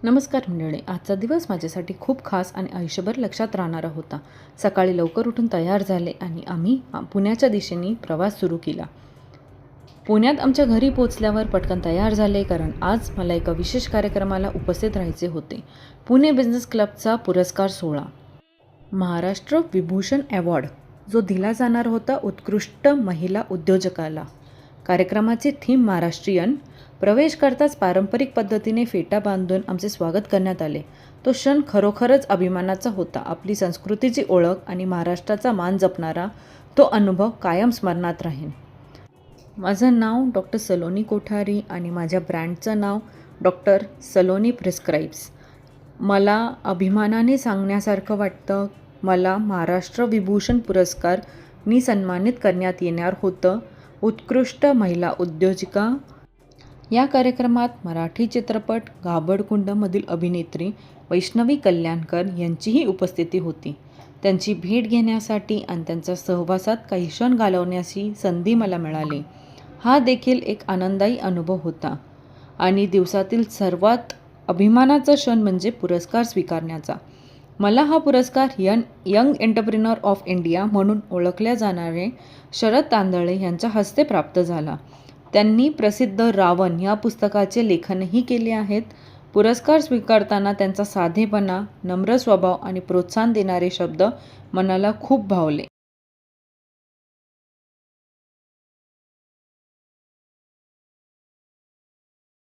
नमस्कार मंडळी. आजचा दिवस माझ्यासाठी खूप खास आणि आयुष्यभर लक्षात राहणारा होता. सकाळी लवकर उठून तयार झाले आणि आम्ही पुण्याच्या दिशेने प्रवास सुरू केला. पुण्यात आमच्या घरी पोचल्यावर पटकन तयार झाले, कारण आज मला एका विशेष कार्यक्रमाला उपस्थित राहायचे होते. पुणे बिझनेस क्लबचा पुरस्कार सोहळा, महाराष्ट्र विभूषण अवॉर्ड, जो दिला जाणार होता उत्कृष्ट महिला उद्योजकाला. कार्यक्रमाची थीम महाराष्ट्रीयन. प्रवेश करताच पारंपरिक पद्धतीने फेटा बांधून आमचे स्वागत करण्यात आले. तो क्षण खरोखरच अभिमानाचा होता. आपली संस्कृतीची ओळख आणि महाराष्ट्राचा मान जपणारा तो अनुभव कायम स्मरणात राहील. माझं नाव डॉक्टर सलोनी कोठारी आणि माझ्या ब्रँडचं नाव डॉक्टर सलोनी प्रिस्क्राइब्स. मला अभिमानाने सांगण्यासारखं वाटतं, मला महाराष्ट्र विभूषण पुरस्कारनी सन्मानित करण्यात येणार होतं. उत्कृष्ट महिला उद्योजिका या कार्यक्रमात मराठी चित्रपट घाबरकुंडमधील अभिनेत्री वैष्णवी कल्याणकर यांचीही उपस्थिती होती. त्यांची भेट घेण्यासाठी आणि त्यांच्या सहवासात काही क्षण घालवण्याची संधी मला मिळाली. हा देखील एक आनंददायी अनुभव होता. आणि दिवसातील सर्वात अभिमानाचा क्षण म्हणजे पुरस्कार स्वीकारण्याचा. मला हा पुरस्कार यंग एंटरप्रेन्योर ऑफ इंडिया म्हणून ओळखल्या जाणारे शरद तांदळे यांच्या हस्ते प्राप्त झाला. त्यांनी प्रसिद्ध रावण या पुस्तकाचे लेखनही केले आहेत. पुरस्कार स्वीकारताना त्यांचा साधेपणा, नम्र स्वभाव आणि प्रोत्साहन देणारे शब्द मनाला खूप भावले.